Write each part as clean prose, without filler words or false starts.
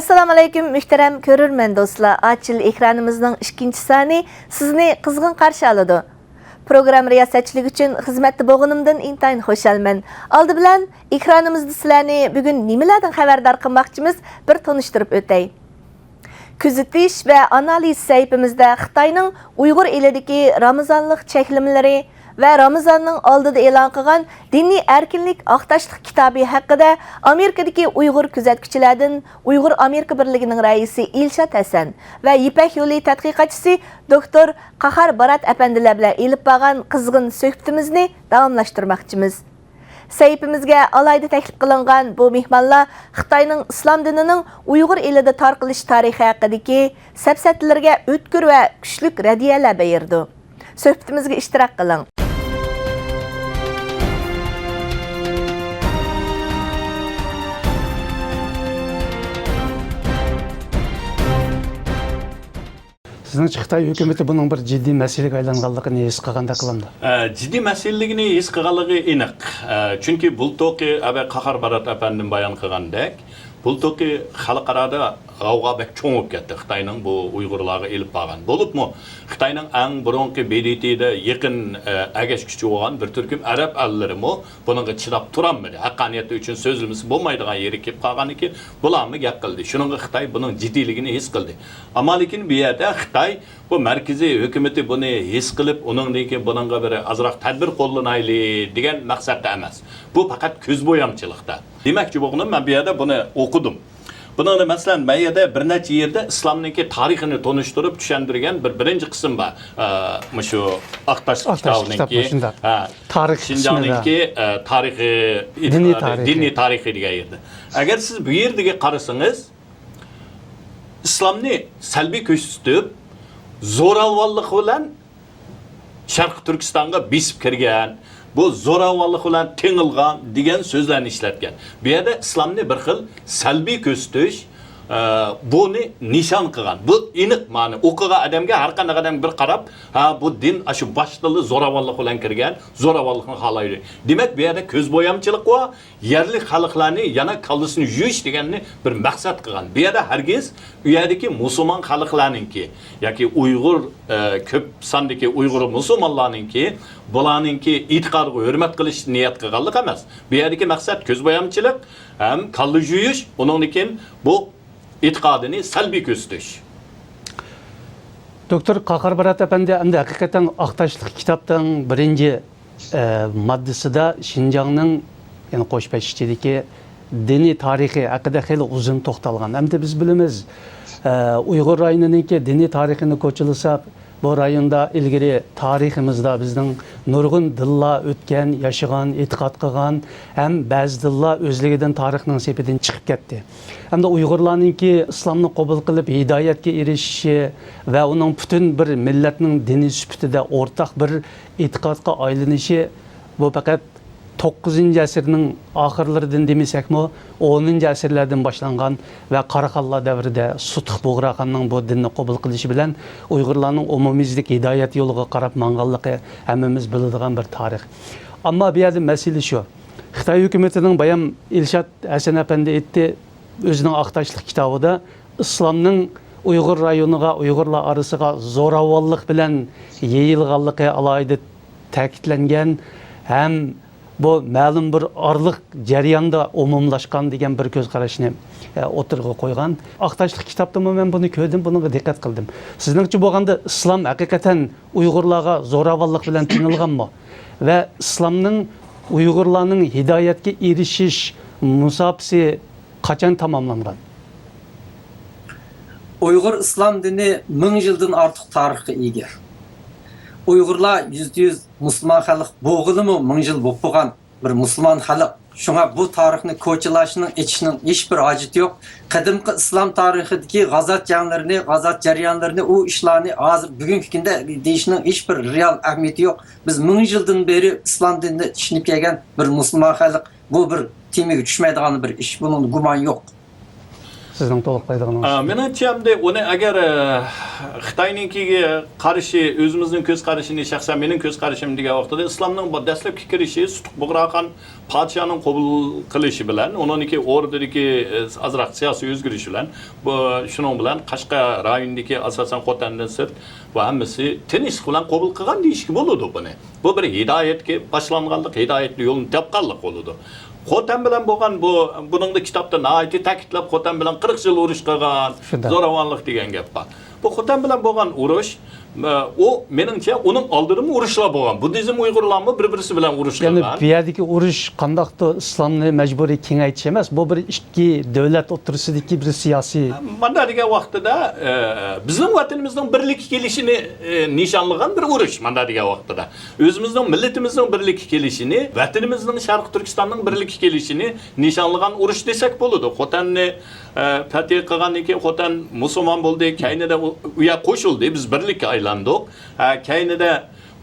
Assalamu alaykum muhtaram görürmen dostlar. Açıl ekranımızın ikinci sani sizni kızgın karşı aladı. Program riyasatçılık üçün xizmetli boğunumdan intayin hoşalmen. Aldı bilen ekranımızda sizlerni bugün nimelerden haberdar kılmakçımız bir tanıştırıp ötey. Küzütiş ve analiz sayfamızda Xitayning Uyghur elidagi Ramazanlık çeklimleri ve Ramazanның aldıda e'lon qilgan diniy erkinlik aqtashlik kitobi haqida Amerikadagi Uyghur kuzatuvchilardan Uyghur Amerika birligining raisi Ilshat Hasan va Ipak yo'li tadqiqotchisi doktor Qahar Barat apandilar bilan elib borgan qizg'in suhbatimizni davomlashtirmoqchimiz. Sayfimizga alayda taklif qilingan bu mehmonlar Xitoyning islom dinining Uyghur elida tarqalish tarixi haqidagi safsatlarga o'tkir va kuchli radiyalar berdi. Suhbatimizga ishtirok qiling. Sizning Xitoy hukumati buning bir jiddiy masalaga aylanganligini his qilganda qilamdi. Jiddiy masalaligini his qilganligi aniq. Chunki bultoqi aba Qahar Barat apandim bayon qilgandek, bultoqi xalqarada g'avg'a bek cho'ng bo'lib ketdi. Xitoyning bu Uyg'urlarga elib borgan. Bo'libmi, Xitoyning eng burunqi BDT'da yaqin agash kuchi bo'lgan bir turkum arab allarimi buningga chidab turolmadi. Haqqoniyati uchun so'zilmasi bo'lmaydigan yeri kelib qolganiki, bularni gap qildi. Shuningga Xitoy buning jiddiyligini his qildi. Ammo lekin bu yerda Xitoy bu markaziy hukumati buni his qilib, uningdan keyin buningga bir azroq tadbir qo'llanayli degan maqsadda emas. Bu faqat ko'zbo'yamchilikda. Demakchi bo'lganim, men bu yerda buni o'qidim. Bunun mesela Mayada bir neçe yerde İslam'daki tarihini tonuşturup düşendirgen birinci kısım var. Şu Aktaşlık kitabındaki Şincan'daki dini tarihi diye yerde. Eğer siz bu yerdeki karısınız, İslam'ı selbi köşüstüp zoravallık olan Şarkı Türkistan'a bisip kirgen, bu zoravallık olan tengilgan degan sözlerini işletken. Bir yerde İslam'ı bir xil salbiy köstüş, bunu nişan qilgan. Bu iniq ma'ni o'qigan odamga har qanday odam bir qarab, ha bu din shu başlığı zoravallık bilan kirgan, zoravallikni xohlaydi. Demak, bu yerda ko'zbo'yamchilik va yerli xalqlarni yana kallasini yuyish deganni bir maqsad qilgan. Bu yerda hargiz u yerdagi musulmon xalqlarninki yoki Uyg'ur ko'p sondagi Uyg'ur musulmonlarninki bularninki e'tiqodiga hurmat qilish niyat qilganlik emas. Bu yerdagi maqsad ko'zbo'yamchilik ham kalla yuyish, uningdan bu e'tiqodini salbiy ko'rsatish. Doktor Qahar Barat apandi endi haqiqatan Aqtashlik kitobning birinchi moddasida Şinjanning, ya'ni Qo'shpashchidagi diniy tarixi haqida xeyli uzun to'xtalgan. Endi biz bilamiz, Uyg'ur rayoniningki diniy tarixini ko'chilsak, bu rayonda ilgari tariximizda bizning nurg'un dillar o'tgan, yashagan, e'tiqod qilgan, ham ba'zi dillar o'zligidan tarixning sepidan chiqib ketdi. Hamda Uyg'urlarningki islomni qabul qilib hidoyatga erishishi va uning butun bir millatning diniy sifatida o'rtaq bir e'tiqodga aylanishi bu faqat 9-asrning oxirlaridan demasakmi, 10-asrlardan boshlangan va Qaraqallar davrida Sutux Bo'g'raqanning bu dinni qabul qilishi bilan Uyg'urlarning umumiylik hidoyat yo'liga qarab manganligi hammamiz biladigan bir tarix. Ammo bu yerda masala shu. Xitoy hukumatining bayon Ilshat Hasan apandi aytdi, o'zining Aqtashlik kitobida islomning Uyg'ur rayoniga, Uyg'urlar orasiga zo'ravonlik bilan yeyilganligi alohida ta'kidlangan, ham bu ma'lum bir orliq jarayonda umumlashgan degan bir ko'z qarashni o'tirg'a qo'ygan. Aqtashlik kitobda men buni ko'rdim, bunga diqqat qildim. Sizningcha bo'lganda islom haqiqatan Uyg'urlarga zo'ravonlik bilan tinilganmi? Va islomning Uyg'urlarning hidoyatga erishish musofasi qachon tamomlangan? Uyg'ur islom dini 1000 yildan ortiq tarixga ega. Uyg'urlar %100 musulmon xalq bo'g'ilimi 1000 yil bo'lib qolgan bir musulmon xalq. Shunga bu tarixni ko'chilashning, ichishning hech bir hojati yo'q. Qadimgi islom tarixidagi g'azot janglarini, g'azot jarayonlarini, u ishlarni hozir bugungi kunda deyishning hech bir real ahamiyati yo'q. Biz 1000 yildan beri islom dinini tushunib kelgan bir musulmon xalq, bu bir temiga tushmaydigan bir ish, bunun gumon yo'q. Sizning to'liqlaydiganingiz. Menimcha uni agar Xitoynikiga qarshi o'zimizning ko'z qarashini, shaxsan mening ko'z qarashim degan vaqtida islomning bu dastlabki kirishi Sutuq Bug'roqan podshoning qabul qilishi bilan, uningki o'rdidagi azroq siyosiy o'zgarish bilan, bu shuning bilan Qashqa rayonidagi asosan Xotandan sirt va hammasi tinchlik bilan qabul qilgan deyishga bo'ladi buni. Bu bir hidoyatga boshlanganlik, hidoyatli yo'lni topganlik bo'ladi. Xotan bilan bo'lgan buning da kitobda nihoyatda ta'kidlab Xotan bilan 40 yil urush qilgan, zo'ravonlik degan gap bor. Bu Xotan bilan bo'lgan urush o meningcha uning oldinmi urushlar bo'lgan. Buddizm Uyg'urlarmi bir-birisi bilan urush qilgan. Ya'ni bu yerdagi urush qandaqdir islomni majburiy kengaytirish emas, bu bir ikki davlat o'rtasidagi bir siyosiy. Mana degan vaqtida bizning vatanimizning birlik kelishini nishonlagan bir urush mana degan vaqtida. O'zimizning millatimizning birlik kelishini, vatanimizning Sharq Turkistonning birlik kelishini nishonlagan urush desak bo'ladi. Xotanni fatih qilgandan keyin Xotan musulmon bo'ldi, kaynida u yoq qo'shildi, biz birlikka aylandik. Kaynida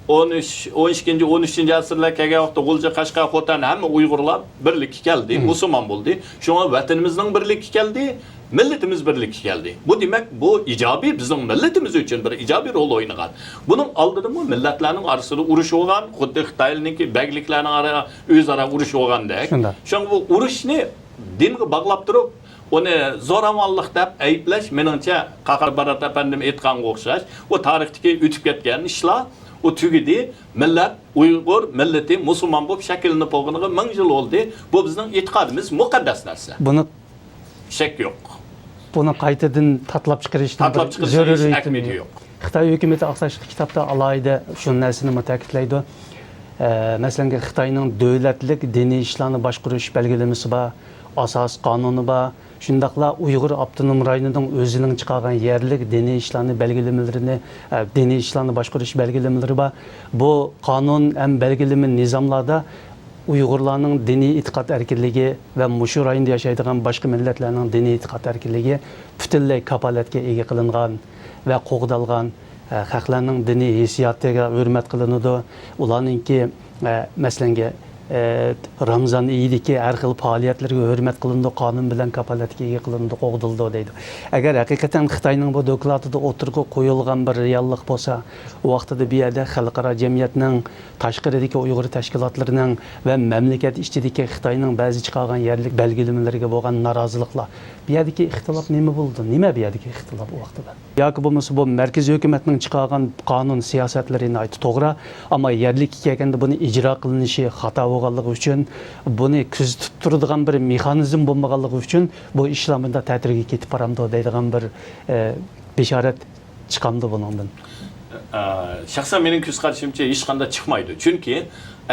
12-13 asrlar kelgan vaqtda G'ulja, Qashqa, Xotan hamma Uyg'urlar birlikka keldi, musulmon bo'ldi. Shunga vatanimizning birlikka keldi, millatimiz birlikka keldi. Bu demak bu ijobiy bizning millatimiz uchun bir ijobiy rol o'ynagan. Buning oldida millatlarning orasida urush bo'lgan, xuddi Xitoyniki bagliklarning o'zaro urush bo'lgandek. Shunga bu urushni dinga bog'lab turib uni zo'ravonlik deb ayblash meningcha Qahar Barat apandim aytganga o'xshash, u tarixdagi o'tib ketgan ishlar o tugidi millat Uyg'ur millati musulmon bo'lib shakllanib bo'lganiga 1000 yil bo'ldi. Bu bizning e'tiqodimiz muqaddas narsa. Buni shak yo'q. Buni qaytadan tatlab chiqarishning ahamiyati yo'q. Xitoy hukumati Aqsashli kitobda alohida shu narsani ta'kidlaydi. Masalan, Xitoyning davlatlik diniy ishlarni boshqarish belgilamasi bor, asos qonuni bor. Shundaqla Uyg'ur avtonom rayonining o'zining chiqargan yerlik diniy ishlarni belgilamalarini, diniy ishlarni boshqarish belgilamalari bor. Bu qonun ham belgilama nizomlarda Uyg'urlarning diniy e'tiqod erkinligi va mushu rayonda yashaydigan boshqa millatlarning diniy e'tiqod erkinligi butunlay kapolatga ega qilingan va qo'g'dalgan. Xalqlarning diniy hissiyotiga hurmat qilinadi. Ularningki masalan Ramazan iyidagi har xil faoliyatlarga hurmat qilindi, qonun bilan kapolatga ega qilindi, qo'g'dildi deydi. Agar haqiqatan Xitoyning bu dokladida o'tirga qo'yilgan bir reallik bo'lsa, u vaqtida bu yerda xalqaro jamiyatning, tashqaridagi Uyg'ur tashkilotlarining va mamlakat ichidagi Xitoyning ba'zi chiqargan yerlik belgilamalariga bo'lgan noroziliklar, bu yerdagi ixtilof nima bo'ldi? Nima bu yerdagi ixtilof u vaqtida? Yoki bo'lmasa bu markaziy hukumatning chiqargan qonun siyosatlarini aytib to'g'ri, ammo yerlikka kelganda buni ijro qilinishi xato bo'lganligi uchun, buni kuzatib turadigan bir mexanizm bo'lmaganligi uchun bu ishlamda ta'tirga ketib boramdi deydigan bir bishorat chiqamdi bundan. Shaxsan mening ko'z qarashimcha hech qanday chiqmaydi. Chunki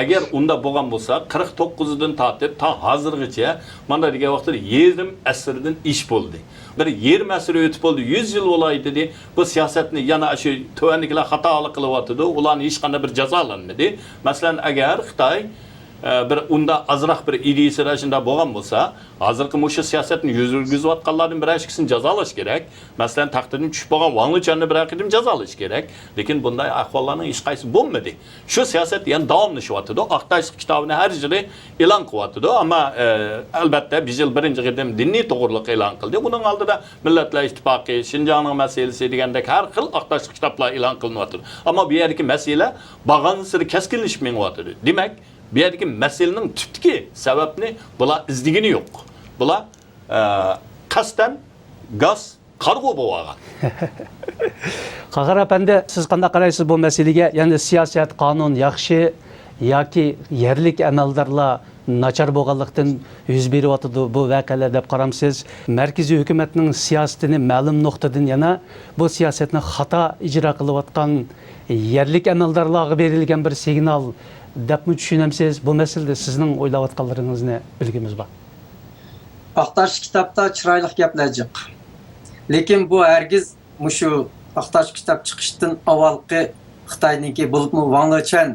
agar unda bo'lgan bo'lsa 49dan tortib ta hozirgacha mana degan vaqtda 20 asrdan ish bo'ldi. Bir 20 asr o'tib bo'ldi, 100 yil bo'laydi. Bu siyosatni yana shu tovanliklar xatolik qilyapti, ularni hech qanday bir jazolanmadi. Masalan, agar Xitoy bir unda azroq bir ideyasida shunda bo'lgan bo'lsa, hozirgi mushu siyosatni yurgizayotganlarning bir ikisini jazolash kerak. Masalan, taqdirdan tushib bo'lgan Wang Luchanni bir qidim jazolash kerak. Lekin bunday ahvollarning hech qaysi bo'lmadi. Shu siyosat yana davomlashyapti. Aqtash kitobini har yili e'lon qilyapti, ammo albatta biz yil birinchi qidim diniy to'g'riliq e'lon qildi. Buning oldida Millatlar Ittifoqi, Shinjongning masalasi degandek har xil aqtash kitoblar e'lon qilinyapti. Ammo bu yerdagi masala bag'an siri keskinlashmayapti. Demak, bu yerdagi masalaning tubdagi sababni bular izdigini yo'q. Bular qasdan gaz qarg'u bo'lgan. Qahar apandi, siz qanday qaraysiz bu masalaga? Ya'ni siyosat, qonun yaxshi yoki yerlik amaldorlar nachar bo'lganlikdan yuz beryapti bu voqealar deb qaramsiz? Markaziy hukumatning siyosatini ma'lum nuqtadan yana bu siyosatni xato ijro qilayotgan yerlik amaldorlarga berilgan bir signal deb mi tushunamsiz? Bu masalada sizning o'ylayotganlaringizni bilgimiz bor. Aqtash kitobda chiroyli gaplar yo'q. Lekin bu hargiz mushu Aqtash kitob chiqishdan avvalgi Xitoyniki bo'libmi Wang Luchan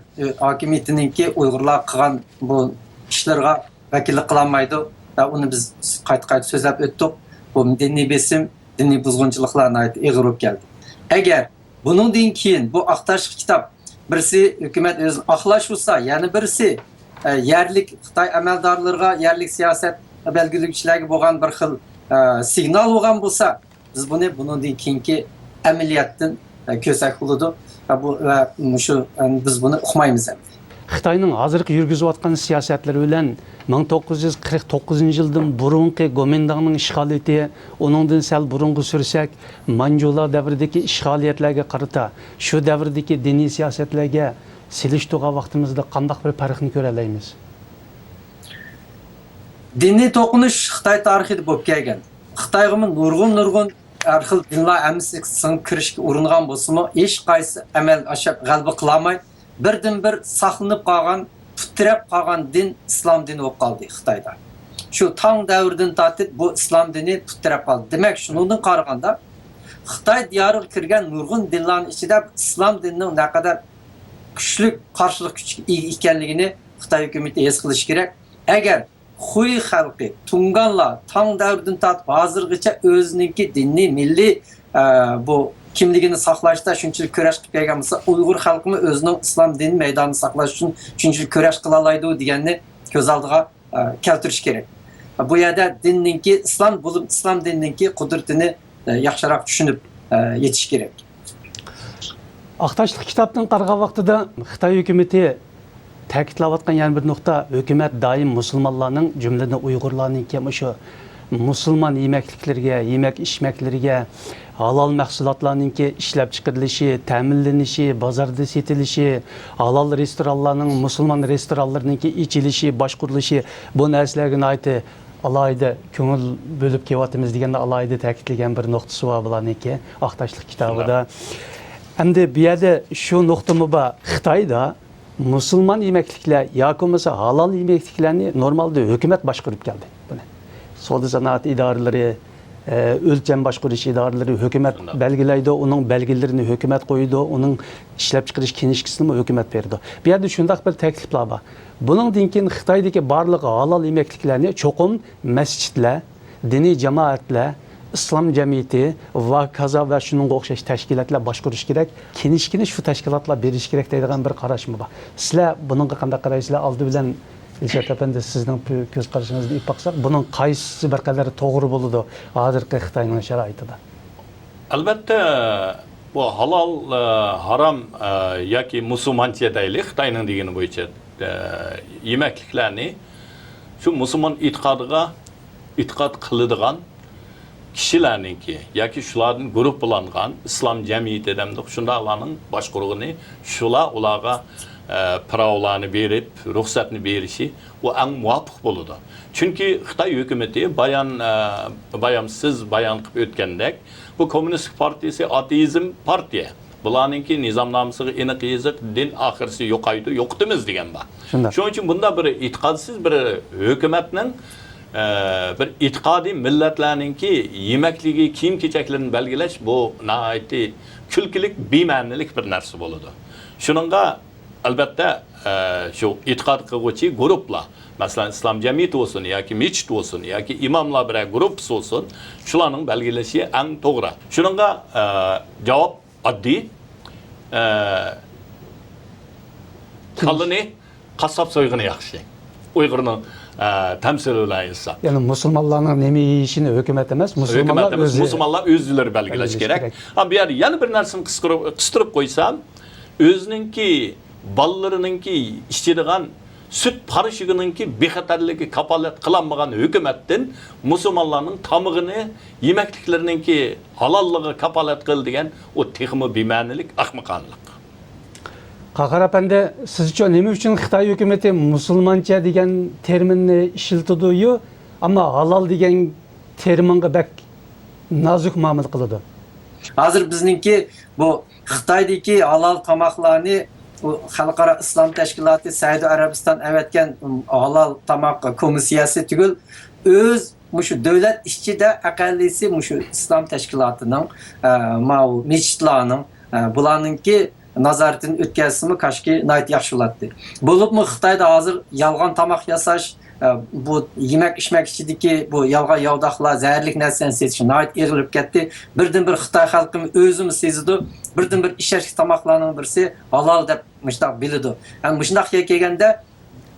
hokimiyatiniki Uyg'urlar qilgan bu ishlarga vakillik qilolmaydi. Uni biz qayta so'zlab o'tdik. Bu diniy besim, diniy buzg'unchiliklarni ig'ir bo'lib keldi. Agar buningdan keyin bu Aqtash kitob birisi hukumat o'zini oqlash bo'lsa, yana birisi yerlik Xitoy amaldorlariga, yerlik siyosat belgilovchilarga bo'lgan bir xil signal olgan bo'lsa, biz bundan keyingi amaliyotdan ko'sak bo'ladi. Bu shu biz buni uqmaymiz ham. Xitoyning hozirgi yurgizayotgan siyosatlari bilan 1949 yildan burungi Gomindangning ishg'oliyati, uningdan sal burungi sursak, Manjular davridagi ishg'oliyatlarga qarata shu davrdagi diniy siyosatlarga selishtirgan vaqtimizda qanday bir farqni ko'ra olamiz? Diniy to'qinish Xitoy tarixida bo'lib kelgan. Xitoyga nurg'un har xil dinlar amsi singib kirishga uringan bo'lsa-mu, hech qaysi amal ashab g'alaba qila olmay, birdan-bir saqlanib qolgan, putirab qolgan din islom dini bo'lib qoldi Xitoyda. Shu Tang davridan tortib bu islom dini putirab qoldi. Demak, shundan qaraganda Xitoy diyoriga kirgan nurg'un dinlarning ichida islom dinining naqadar kuchli qarshilik kuchiga ega ekanligini Xitoy hukumatı his qilish kerak. Agar Xuy xalqi, Tunganlar Tang davridan tortib hozirgacha o'zininki diniy milliy bu kimligini saqlashda shunchalik kurash qilib kelgan bo'lsa, Uyg'ur xalqimi o'zining islom din maydonini saqlash uchun shunchalik kurash qila oladi deganni ko'z oldiga keltirish kerak. Bu yerda dinninki islom bo'lib, islom dinninki qudratini yaxshiroq tushunib yetish kerak. Aqtashlik kitobdan qargan vaqtida Xitoy hukumatı ta'kidlayotgan yana bir nuqta, hukumat doim musulmonlarning, jumladan Uyg'urlarning ham o'sha musulmon yemekliklarga, yemek içmeklariga, halal mahsulotlarningki ishlab chiqarilishi, ta'minlanishi, bozorda setilishi, halal restoranlarning, musulmon restoranlarninki ichilishi, boshqurilishi bu narsalarga aytdi alayda ko'ngil bo'lib kelyapmiz deganda alayda ta'kidlagan bir nuqtasi bor bularniki Aqtashlik kitobida. Endi bu yerda shu nuqtami bor, Xitoyda musulmon yemekliklar yoki bo'lmasa halal yemekliklarni normalda hukumat boshqarib keldi. Buni savdo sanoat idoralari, o'lcham boshqarish idoralari hukumat belgilaydi, uning belgilarini hukumat qo'ydi, uning ishlab chiqarish kinishkisini hukumat berdi. Bu yerda shundaq bir takliflar bor. Buningdan keyin Xitoydagi barliq halal yemekliklarni cho'qim masjidlar, diniy jamoatlar, islom jamiyati va kaza va shuningga o'xshash tashkilotlar boshqarish kerak. Kinishkini shu tashkilotlar berish kerak deydigan bir qarashmi bor. Sizlar buningga qanday qaraysizlar? Oldi bilan Ilshat apandi sizning ko'z qarashingizni ib baqsak, buning qaysi bir qadar to'g'ri bo'ladi hozirgi Xitoyning sharoitida? Albatta bu halol haram yoki musulmoncha deylik, Xitoyning degani bo'yicha yemekliklarni shu musulmon e'tiqod qiladigan kishilarningki yoki shularning guruhlangan islom jamiyati demdik, shundalarning boshqarug'ini shular ularga pravlarni berib, ruxsatni berishi o eng muvofiq bo'ladi. Chunki Xitoy hukumatı bayan siz bayon qilib o'tgandek, bu Kommunist partiyasi ateizm partiya. Bularninki nizomnomasiga aniq yoziq, din oxirisi yo'qaydi, yo'qitimiz degan bor. Shuning uchun bunda bir e'tiqodsiz bir hukumatning bir e'tiqodiy millatlarninki yemekligi, kiyim-kechaklarini belgilash bu nihoyatda kulkilik, bema'nilik bir narsa bo'ladi. Shuningga albatta shu e'tiqod qiluvchi guruhlar, masalan islom jamiyati bo'lsin yoki masjid bo'lsin yoki imomlar bir guruh bo'lsin, shularning belgilashi eng to'g'ri. Shuningga javob oddiy. Qalini qassob so'yg'ini yaxshi. Uyg'urning temsili bilan esa. Yani musulmonlarning nima yeyishini hukumat emas, musulmonlar o'zlari belgilash kerak. Ha bu yer yana bir narsani qistirib qo'ysam, o'zininki ballarınınki işçidiğen süt parışıgınınki bexatarligi kapalat kılanmagan hükümetten Müslümanların tamığını yemekliklerininki halallığı kapalat kıl degan o texmi bema'nilik, ahmaqanlik. Qahar apandi, sizce nima uchun Xitoy hukumatı musulmoncha degan terminni ishlatadi-yu, ammo halal degan terminga bak nozik muomala qiladi. Hozir bizninki bu Xitoydagi halal tamoqlarni Xalqaro islom tashkiloti Saudiya Arabiston avatgan halal tamoq komissiyasi tugul o'z mushu davlat ichida aqallisi mushu islom tashkilotining masjidlarning bularninki nazoratini o'tkazishimi kashki nayt yaxshi bo'ladi. Bo'libmi Xitoyda hozir yolg'on tamoq yasash, bu yemek içmek içindeki bu yalg'on yavdaqlar, zaharlik narsani setish nayt egilib ketdi. Birdan-bir Xitoy xalqimi o'zimiz sezdi. Birdan-bir ishashlik tamoqlarning birisi halal deb mushtaq biladi. Ham mushtaq kelganda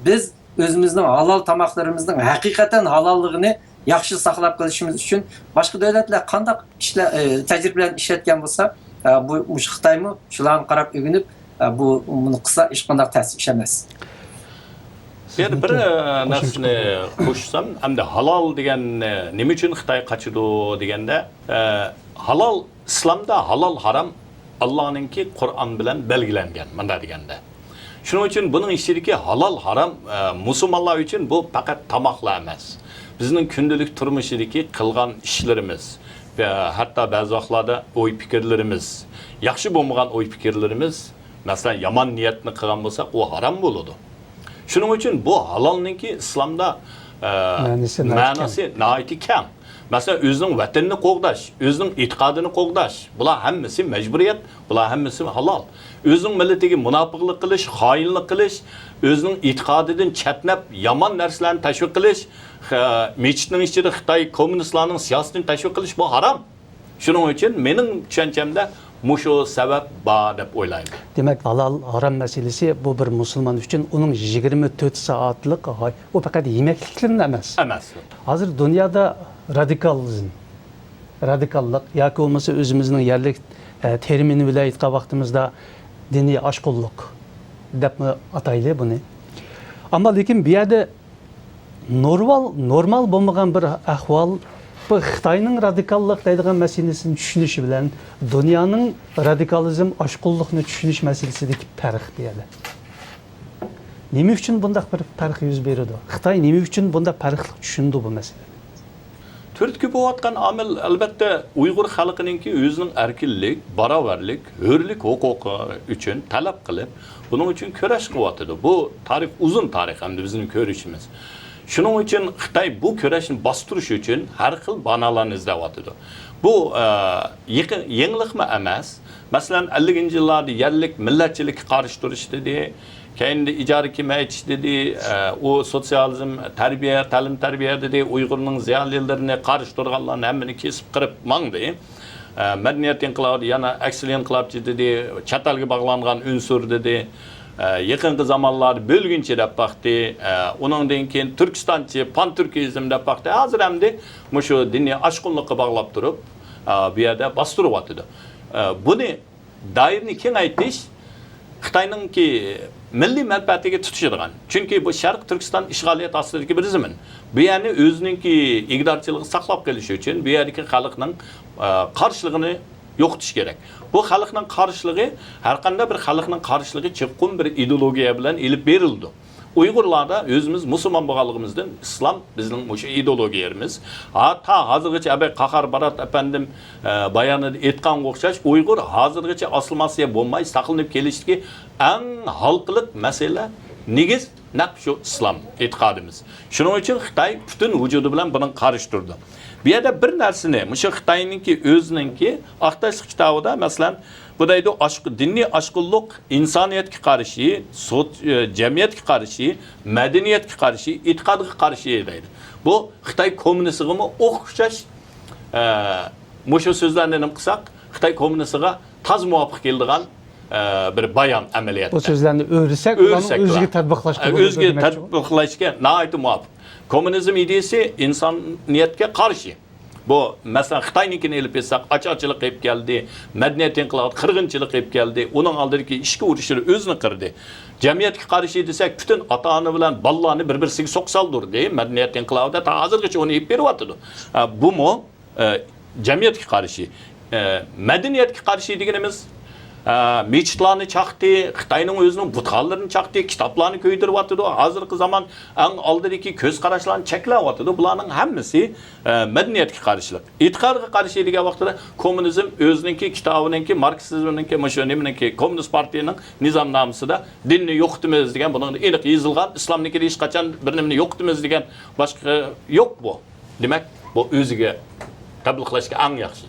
biz o'zimizning halal tamoqlarimizning haqiqatan halalligini yaxshi saqlab qolishimiz uchun boshqa davlatlar qanday ishlar tajriba bilan ishlatgan bo'lsa, bu Xitoymi shularni qarab o'rganib, buni qilsa hech qanday ta'sir ish emas. Yani bir narsani qo'shsam, hamda halol degan nima uchun Xitoy qochidi deganda, halol islomda halol harom Allohninki Qur'on bilan belgilangan, mana deganda. Shuning uchun buning ichidagi halol harom musulmonlar uchun bu faqat tamoqlar emas. Bizning kundalik turmushidagi qilgan ishlarimiz va hatto ba'zi vaqtlarda o'y fikrlarimiz, yaxshi bo'lmagan o'y fikrlarimiz, masalan, yomon niyatni qilgan bo'lsak, u harom bo'ladi. Shuning uchun bu halolninki islomda ma'nosi nihoyatda kam. Masalan, o'zining vatanini qo'g'dash, o'zining e'tiqodini qo'g'dash, bular hammasi majburiyat, bular hammasi halol. O'zining millatiga munofiqlik qilish, xoinlik qilish, o'zining e'tiqodidan chatnab yomon narsalarni tashviq qilish, mechitning ichida Xitoy kommunistlarning siyosatini tashviq qilish bu harom. Shuning uchun mening tushunchamda mushu sabab bor deb o'ylayman. Demak, halol harom masalasi bu bir musulmon uchun uning 24 soatlik u faqat yemeklikdan emas. Emas. Hozir dunyoda radikallik yoki bo'lmasa o'zimizning yerlik termini bilan aytgan vaqtimizda diniy oshqullik deb atayli buni. Ammo lekin bu yerda normal bo'lmagan bir ahvol bu Xitoyning radikallik deydigan masalasini tushunishi bilan dunyoning radikalizm, oshqullikni tushunish masalasidagi farq deydi. Nima uchun bunday bir farq yuz beradi? Xitoy nima uchun bunday farqli tushundi bu masalani? Turtki bo'layotgan omil albatta Uyg'ur xalqininki o'zining erkinlik, barobarlik, hurlik huquqi uchun talab qilib, buning uchun kurash qilyotdi. Bu tarix uzun tarix hamda bizning ko'rishimiz. Shuning uchun Xitoy bu kurashni bostirish uchun har xil banolarni izlayotdi. Bu yenglikmi emas? Masalan, 50-yillarda yerlik millatchilikka qarshi turish dedi, kendi ijara kemayish dedi, o sotsializm, tarbiya, ta'lim-tarbiya dedi, Uyg'urning ziyolilarini qarshi turganlarni hammani kesib qirib mangdi. Madaniyat inqilobi yana aksli inqilobchi dedi, chatalga bog'langan unsur dedi. Yaqinqi zamonlarda bo'lguncha deb baxti, uningdan keyin Turkistonchi, pan-turkizm deb baxti, hozir hamda mushu diniy oshqunlikqa bog'lab turib, bu yerda bostiryapti. Buni doirni kengaytirish Xitoyningki milliy manfaatiga tutishadigan. Chunki bu Sharq Turkiston ishg'oliyat ostidagi bir zamin. Bu yerni o'zininki iqtidorchiligini saqlab qolish uchun bu yerdagi xalqning qarshiligini yo'qotish kerak. Bu xalqning qarshiligi har qanday bir xalqning qarshiligi chiqqan bir ideologiya bilan ilib berildi. Uyg'urlarda o'zimiz musulmon bo'lganligimizdan islom bizning o'sha ideologiyamiz. Hatta hozirgacha Abay Qahar Barat apandim bayonida aytganga o'xshash Uyg'ur hozirgacha asılmasıya bo'lmay saqlanib kelishdagi eng halqiliq masala negiz naq shu islom e'tiqodimiz. Shuning uchun Xitoy butun vujudi bilan buni qarshi turdi. Bu yerda bir narsani, o'sha Xitoyninki o'zininki Aqtashlik kitobida masalan bu deydi diniy oshqullik insoniyatga qarshi, jamiyatga qarshi, madaniyatga qarshi, e'tiqodga qarshi deydi. Bu Xitoy kommunizmiga o'xshash mushu so'zlarni nima qilsak, Xitoy kommunistiga taz muvofiq keladigan bir bayon amaliyotda. Bu so'zlarni o'rsak, o'ziga tatbiqlashga o'ziga tatbiqlashga nihoyatda muvofiq. Kommunizm ideyasi insoniyatga qarshi. Bu masalan Xitoynikini elib etsak, ocharchilik qilib keldi, madaniyat inqilobi, qirg'inchilik qilib keldi, uning oldidagi ishga urishini o'zini qirdi. Jamiyatga qarshi desak, butun ota-ona bilan bolalarni bir-birisiga so'qsaldirdi. Madaniyat inqilobida hozirgacha uni yeb beryapti. Bu mu jamiyatga qarshi, madaniyatga qarshi deganimiz mechitlarni chaqdi, Xitoyning o'zining butxonlarini chaqdi, kitoblarni ko'ydiryapti. Hozirgi zamon eng oldidagi ko'z qarashlarni cheklayapti. Bularning hammasi madaniyatga qarshilik. E'tiqodga qarshi degan vaqtda kommunizm o'zininki kitobiningki, marksizmninki, mashoniminiki, kommunist partiyaning nizomnomasida dinni yo'qitimiz degan, buning aniq yozilgan, islomniki hech qachon bir nimani yo'qitimiz degan boshqa yo'q bu. Demak, bu o'ziga tabliqlashga eng yaxshi.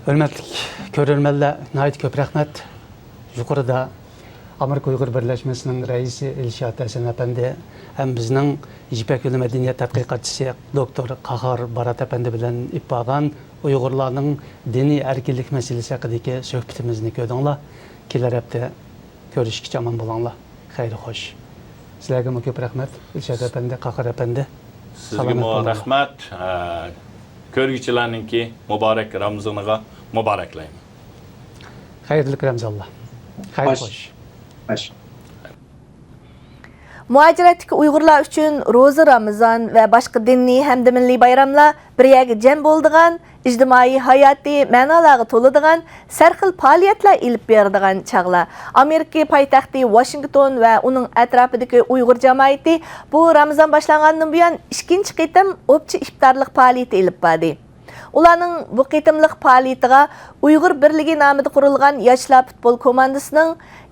Hürmetlik görürmenler, nəhayət köp rəhmət. Yuqorida Amerika Uyğur Birləşməsinin rəisi İlşad Həsən əpəndi, həm bizning İpək Yolu Mədəniyyət tədqiqatçısı doktor Qahar Barat əpəndi bilan ipağan Uyğurlarning dini erkinlik məsələsi haqidagi söhbətimizni gördüңlər. Kelər həftə görüşkəcə aman bolаңlar. Xeyri xoş. Sizlərə köp rəhmət İlşad əpəndi, Qahar əpəndi. Sizga rahmat. Ko'rguvchilarninki muborak Ramazoniga muboraklayman. Xayrli Ramazonlar. Xayr Xo'sh. xo'sh. Xo'sh. Muaciratdagi Uyg'urlar uchun Ro'za Ramazon va boshqa diniy hamda milliy bayramlar bir yerga jam bo'ladigan, ijtimoiy hayotda ma'nolarga to'ladigan sarxil faoliyatlar ilib beradigan chog'lar. Amerika poytaxti Washington va uning atrofidagi Uyg'ur jamoati bu Ramazon boshlangandan buyon ikkinchi qitim o'pchi iftorlik faoliyati ilib bordi. Ularning bu qitimliq faoliyatiga Uyg'ur birligi nomida qurilgan yoshlar futbol komandasining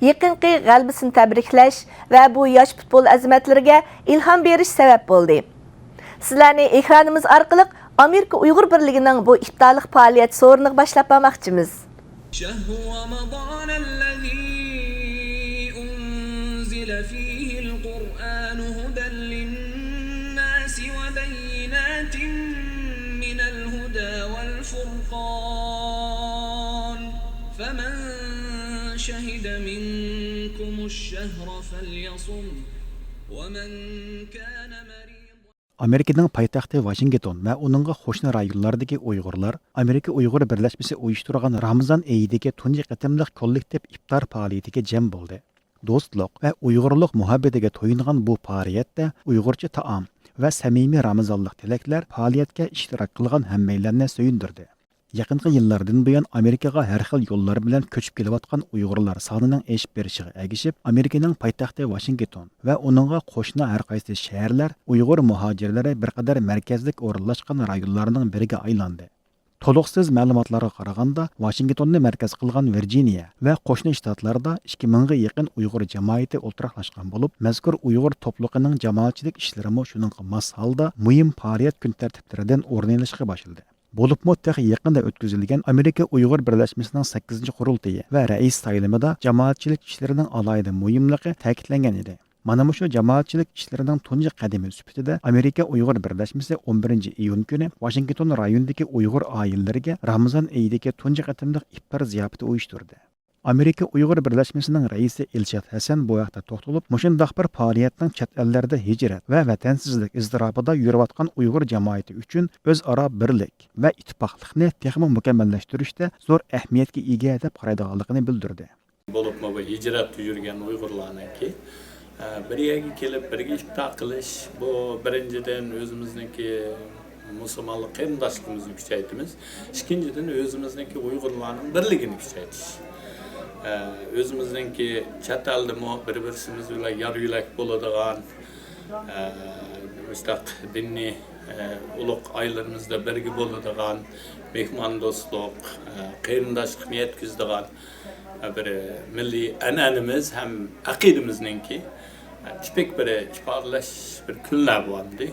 yaqinqi g'alabasini tabriklash va bu yosh futbol azimatlariga ilhom berish sabab bo'ldi. Sizlarni ekranimiz orqali Amerika Uyg'ur birligining bu iftorlik faoliyat so'riniga boshlab bormoqchimiz. شهر رمضان الذي أنزل فيه القرآن هدى للناس وبينات من الهدى والفرقان فمن شهد منكم الشهر فليصم ومن كان مريضا Amerikaning poytaxti Washington va uningga qo'shni rayonlardagi Uyg'urlar Amerika Uyg'ur birlashmasi uyushtirgan Ramazon oyidagi tunji qatimliq kollektiv iftor faoliyatiga jam bo'ldi. Do'stlik va Uyg'urlik muhabbatiga to'yingan bu faoliyatda Uyg'urcha taom va samimiy Ramazonlik tilaklar faoliyatga ishtirok qilgan hammalarni suyundirdi. Yaqinqi yillardan buyon Amerikaga har xil yo'llar bilan ko'chib kelayotgan Uyg'urlar sonining oshib berishiga ergishib, Amerikaning poytaxti Washington va uningga qo'shni har qaysi shaharlar Uyg'ur muhojirlari bir qadar markazlik o'rinlashgan rayonlarning biriga aylandi. To'liqsiz ma'lumotlarga qaraganda, Washingtonni markaz qilgan Virginia va qo'shni shtatlarda 2000 ga yaqin Uyg'ur jamoati o'ltiraqlashgan bo'lib, mazkur Uyg'ur to'pliqining jamoatchilik ishlari mo shuningga mos holda muhim faoliyat kun tartiblaridan o'rin olishga boshladi. Bo'libmi texi yaqinda o'tkazilgan Amerika Uyg'ur birlashmasining 8-qurultiyi va rais saylimida jamoatchilik ishlarining alohida muhimligi ta'kidlangan edi. Mana shu jamoatchilik ishlarining tunji qadami sifatida Amerika Uyg'ur birlashmasi 11-iyun kuni Washington rayonidagi Uyg'ur oilalariga Ramazon oyidagi tunji qatimliq iftor ziyofati uyushtirdi. Amerika Uyg'ur birlashmasining raisi Elshad Hasan bu vaqtda to'xtalib, mushundaq bir faoliyatning chet ellarda hijrat va vatansizlik iztirobida yurayotgan Uyg'ur jamoati uchun o'zaro birlik va ittifoqlikni texmo mukammallashtirishda zo'r ahamiyatga ega deb qaraydiganligini bildirdi. Bo'libmi bu hijrat yurgan Uyg'urlarniki bir yerga kelib birga iftor qilish bu birinchidan o'zimizniki musulmonlik qarindoshligimizni kuchaytiramiz, ikkinchidan o'zimizniki Uyg'urlarning birligini kuchaytirish. O'zimizningki chet elda bir-birimiz bilan yar yulak bo'ladigan mustaq diniy ulug' oylarimizda birga bo'ladigan mehmondo'stlik, qarindoshlikni yetkazadigan bir milliy an'anamiz ham aqidamizningki tipik bir ifodalash bir kunlar bo'ldi.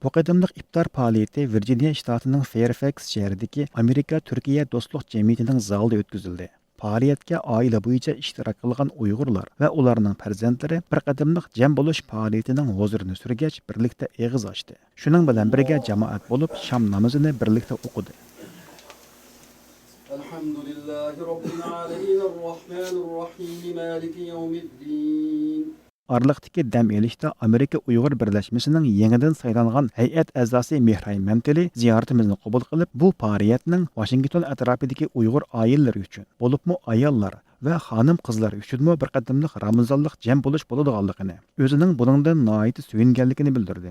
Bu qadimliq iftor faoliyati Virginia shtatining Fairfax shahridagi Amerika Turkiya do'stlik jamiyatining zalida o'tkazildi. Faoliyatga oila bo'yicha ishtirok qilgan Uyg'urlar va ularning farzandlari bir qadimliq jam bo'lish faoliyatining huzurini surgach birlikda eg'iz ochdi. Shuning bilan birga jamoat bo'lib sham namozini birlikda o'qidi. Alhamdulillahi robbil alamin arrohmanir rohim maliki yawmiddin. Arliqdagi dam elishda Amerika Uyg'ur birlashmasining yangidan saylangan hay'at a'zosi Mehray Manteli ziyoratimizni qabul qilib, bu faoliyatning Washington atrofidagi Uyg'ur oilalari uchun, bo'libmi ayollar va xonim qizlar uchun bir qadimliq Ramazonlik jam bo'lish bo'ladiganligini, o'zining buningdan nihoyat suyunganligini bildirdi.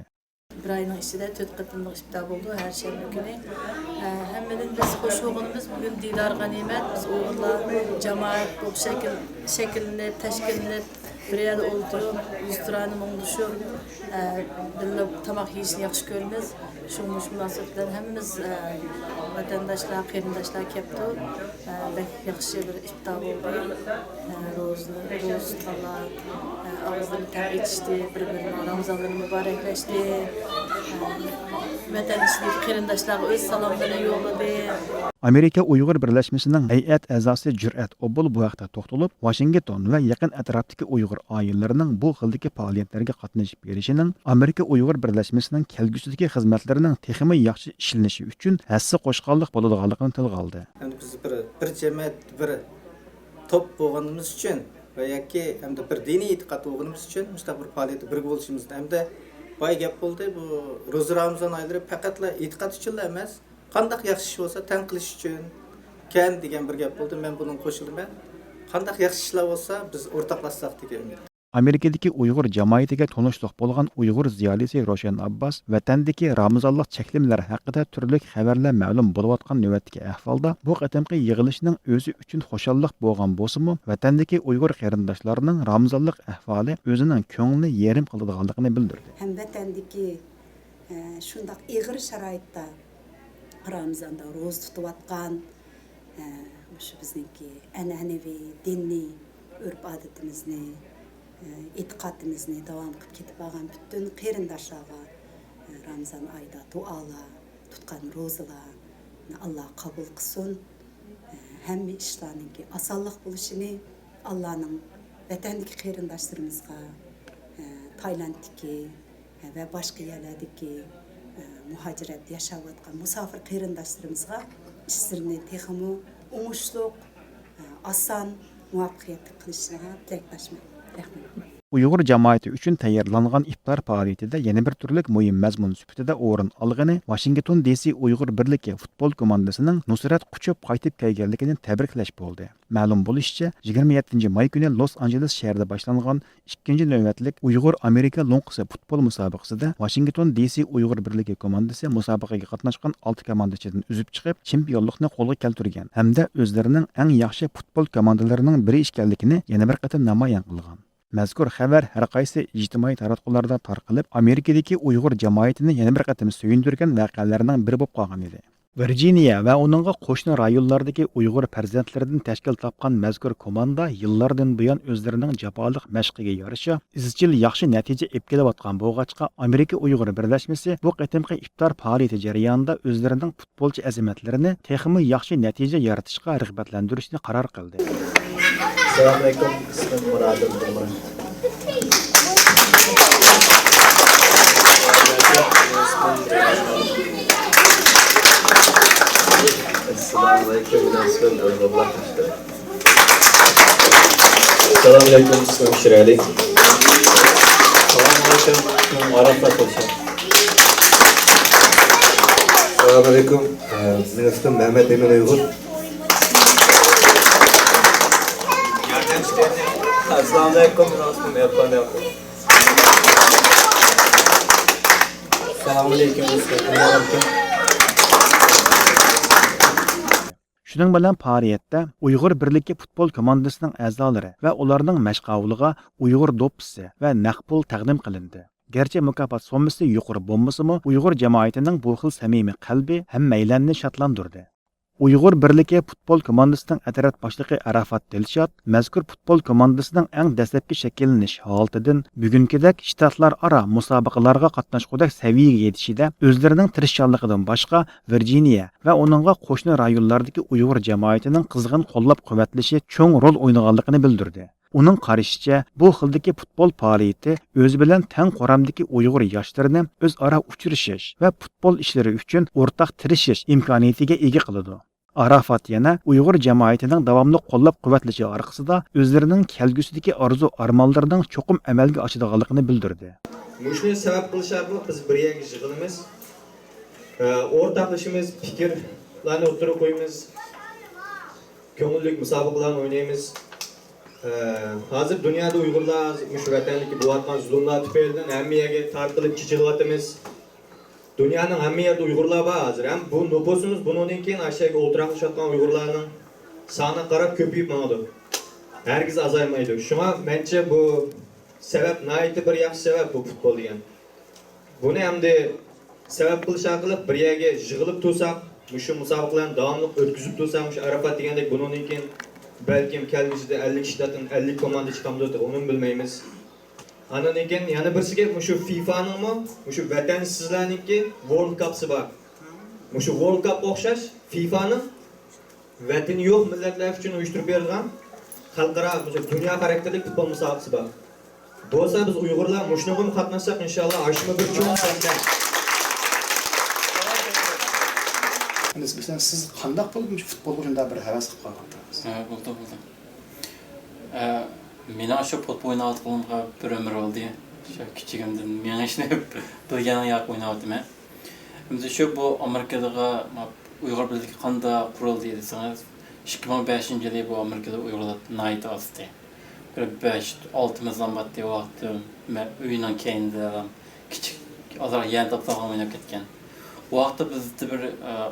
Bir ayning ichida 4 qatimliq iftor bo'ldi har shanba kuni. Hammadan biz xush bo'lganimiz bugun didor g'animat. Biz Uyg'urlar jamoat bo'lib shakllanib, tashkillanib bir yerda o'ltirib, usturani mung'ishib, birga tomoq yeyishni yaxshi ko'ramiz. Shu munosabat bilan hammamiz vatandoshlar, qarindoshlar kelibdi. Yaxshi bir iftor bo'ldi. Ro'z tutganlar, og'izlarini tabriklaydi, bir-birini Ramazonlarni muboraklashdi. Vatandoshlar, qarindoshlarga o'z salomlarini yo'lladi. Amerika Uyg'ur birlashmasining hay'at a'zosi Jur'at Obul bu vaqtda to'xtalib, Washington va yaqin atrofdagi Uyg'ur oilalarining bu xildagi faoliyatlarga qatnashib berishining Amerika Uyg'ur birlashmasining kelgusidagi xizmatlarining texmi yaxshi ishlanishi uchun hassa qo'shqonlik bo'ladiganligini tilga oldi. Endi biz bir jamoat, bir top bo'lganimiz uchun va yoki hamda bir diniy e'tiqod bo'lganimiz uchun mustaqil faoliyatda birga bo'lishimizni hamda boy gap bo'ldi. Bu Ro'za Ramazon oylari faqatla e'tiqod uchun emas, qanday yaxshi ish bo'lsa tan qilish uchun kan degan bir gap bo'ldi. Men buning qo'shilaman. Qanday yaxshi ishlar bo'lsa biz o'rtoqlashsak degan umid. Amerikadagi Uyg'ur jamoatiga tanishliq bo'lgan Uyg'ur ziyolisi Roshan Abbas vatandagi Ramazonlik cheklimlar haqida turli xabarlar ma'lum bo'layotgan navbatdagi ahvolda bu qatimqi yig'ilishning o'zi uchun xushalliq bo'lgan bo'lsa-mu, vatandagi Uyg'ur qarindoshlarining Ramazonlik ahvoli o'zining ko'nglini yerim qiladiganligini bildirdi. Ham vatandagi shundaq ig'ir sharoitda Ramazonda ro'za tutayotgan shu bizniki an'anaviy diniy urf-odatimizni e'tiqodimizni davom qilib ketib olgan butun qarindoshlarga Ramazon oyida duolar, tutgan ro'zalar Alloh qabul qilsin. Hamma ishlarning osonlik bo'lishini Allohning vatandagi qarindoshlarimizga, Taylanddagi va boshqa yerlardagi muhojirat yashayotgan musofir qarindoshlarimizga ishlarini texmo o'ngishli, oson, muvaffaqiyatli qilishini tilakdoshman. Uyg'ur jamoati uchun tayyorlangan iftor faoliyatida yana bir turlik muhim mazmun sifatida o'rin olgani Washington DC Uyg'ur birligi futbol komandasining Nusrat Quchib qaytib kelganligini tabriklash bo'ldi. Ma'lum bo'lishicha, 27-may kuni Los Angeles shahrida boshlangan 2-navbatlik Uyg'ur Amerika Lonqisi futbol musobaqasida Washington DC Uyg'ur birligi komandasi musobaqaga qatnashgan 6 komandachidan uzib chiqib, chempionlikni qo'lga keltirgan hamda o'zlarining eng yaxshi futbol komandalarining biri ekanligini yana bir qator namoyon qilgan. Mazkur xabar har qaysi ijtimoiy taratqularda tarqalib, Amerikadagi Uyg'ur jamoatini yana bir qatim suyundirgan voqealarning biri bo'lib qolgan edi. Virginia va uningga qo'shni rayonlardagi Uyg'ur farzandlaridan tashkil topgan mazkur komanda yillardan buyon o'zlarining jafoliq mashqiga yarasha izchil yaxshi natija olib kelayotgan bo'lg'achqa Amerika Uyg'ur birlashmasi bu qatimqi iftor faoliyati jarayonida o'zlarining futbolchi azamatlarini texmi yaxshi natija yaratishga rag'batlantirishni qaror qildi. Assalamu alaikum. Ismim Muradim Umar. Assalamu alaikum. Ismim Abdullah. Assalamu alaikum. Ismim Shirali. Assalamu alaikum. Ismim Arafat Hoşan. Assalamu alaikum. Benim ismim Mehmet Emin Uygur. Assalamu alaikum. Ismim Erkan Yakub. Assalamu alaikum. Ismim Erkan. Shuning bilan faoliyatda Uyg'ur birligi futbol komandasining a'zolari va ularning mashg'avliga Uyg'ur do'ppisi va naqd pul taqdim qilindi. Gerçi mukofot sommasi yuqori bo'lmasa-mu, Uyg'ur jamoatining bu xil samimiy qalbi hammaylarni shodlantirdi. Uyg'ur birligi futbol komandasining atraf boshlig'i Arafat Dilshod mazkur futbol komandasining eng dastlabki shakllanish holatidan bugünkidek shtatlar aro musobaqalarga qatnashqudak saviyaga yetishida o'zlarining tirishchanligidan boshqa Virginia va uningga qo'shni rayonlardagi Uyg'ur jamoatining qizg'in qo'llab-quvvatlashi cho'ng rol o'ynaganligini bildirdi. Uning qarashicha, bu xildagi futbol faoliyati o'zi bilan tang qoramdagi Uyg'ur yoshlarini o'zaro uchrashish va futbol ishlari uchun o'rtaq tirishish imkoniyatiga ega qiladi. Arafat yana Uyg'ur jamoatining davomli qo'llab-quvvatlashi orqasida o'zlarining kelgusidagi orzu-armonlarining cho'qim amalga oshadiganligini bildirdi. Mushuni sabab qilish orqali biz bir yerga yig'ilamiz. O'rtoqlashimiz, fikrlarni o'tirib qo'yamiz. Ko'ngillik musobaqalarni o'ynaymiz. Hozir dunyoda Uyg'urlar mush vatanlikka bo'layotgan zulmlar tufaylidan hamma yerga tarqalib chiqilyapmiz. Dunyoning hamma yerida Uyg'urlar bor hozir. Ham bu nüfusimiz bundan keyin aşağıya o'tiraqlayotgan Uyg'urlarning soni qarab ko'payib boradi. Hargiz azaymaydi. Shunga mencha bu sabab nayiti bir yaxshi sabab bu futbol degan. Buni hamda sabab qilish orqali bir yerga yig'ilib tursak, mush musobaqalarni davomli o'tkazib tursak, mush Arafat degandek bundan keyin belkim kelgusida 50 kishiden 50 komanda chiqamdi, onu bilmaymiz. Andan keyin yana birisiga mushu FIFA'ningmi, mushu vatansizlarniki World Cup'si bor. Mushu World Cup o'xshash FIFA'ning vatani yo'q millatlar uchun uyushtirib berilgan xalqaro dunyo xarakterli futbol musobaqasi bor. Bo'lsa biz Uyg'urlar mushunga qatnashsak inshaalloh ashma bir cho'ng sahna. Nisbatan siz qanday bo'lib futbol o'yinida bir havas qilib qolgandingiz? Bo'ldi. Meni shu futbol o'ynayotganimga bir umr bo'ldi. Şu küçüğümden mengişni bilgeni yak oynadım. Biz şu bu Amerika'da Uyghur birliği kanda kuruldu deseniz 2005 yılı bu Amerika'da Uygurlar naydı astı. Bir 5-6 mezan battı vakti uyunan kendi küçük azar yer taptağım oynayıp ketken. O vakti bizde bir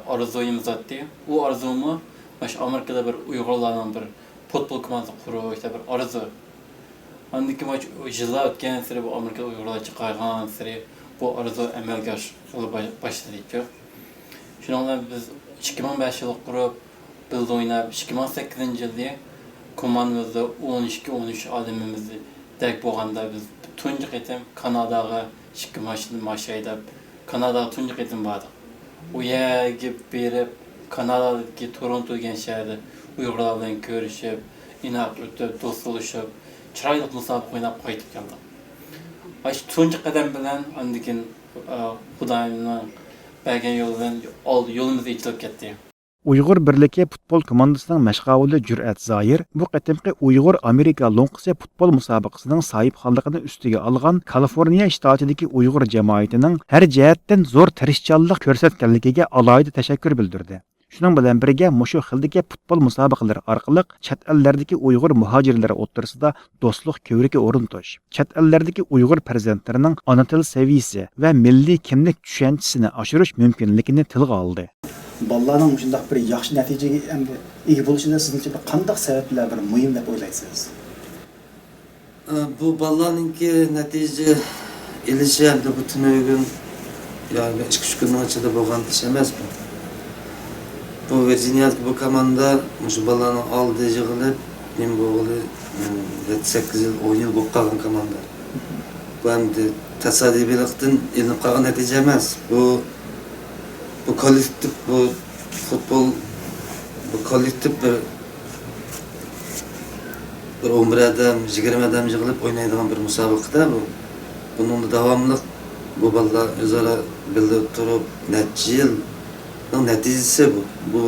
arzuyumuz attı. O arzumu baş Amerika'da bir Uygurlardan bir futbol komandası kuruyor işte bir arzu. Andaki maç yıllar ötken seri bu Amerika Uygurlar çıkargan seri bu arzu amelga başladı diyor. Şununla biz 2005 yılı kurup biz oynayıp 2008 yılda komandamızda 12-13 adamımızı dek boğanda biz tuncu etim Kanada'ya 2 maç edip Kanada'ya tuncu etim vardı. O yerge berip Kanada'daki Toronto gençlerde Uygurlarla görüşüp inak ötüp dostlaşıp çıraylık musabık oynayıp qaytıp geldi. Aş tuncu kadem bilen andikin Xudayımның bergen yolundan yolumuzu içilip ketdi. Uyghur Birligi futbol komandasining mashg'avuli Jur'at Zoir bu qatimqi Uyghur Amerika Lonqisi futbol musobaqasining sohibxonligini ustiga olgan Kaliforniya shtatidagi Uyghur jamoatining har jihatdan zo'r tirishchanlik ko'rsatganligiga alohida tashakkur bildirdi. Shuning bilan birga mushu xildagi futbol musobaqalari orqali chet ellardagi Uyghur muhojirlari o'rtasida do'stlik ko'rigi o'rnatish, chet ellardagi Uyghur farzandlarining ona til saviyasi va milliy kimlik tushanchisini oshirish mumkinligini tilga oldi. Bolalarning shunday bir yaxshi natijaga endi ega bo'lishida sizningcha bir qanday sabablar bir muhim deb o'ylaysiz? Bu bolalarningki natija elishi hamda butun o'yin yani 2-3 kunning ichida bo'lgan ish emas bu. Bu Virginiyadagi bu komanda shu bolalarning oldi yig'ilib, men bu o'g'li 8 yil, 10 yil bo'lib qolgan komanda. Bu endi tasodifiylikdan ilinib qolgan natija emas. Bu kollektiv bu futbol bu kollektiv bir 11 adam, 20 adam yig'ilib o'ynaydigan bir musobaqada bu. Bunun davomli bu bolalar o'zaro bilib turib necha yil natijasi bu. Bu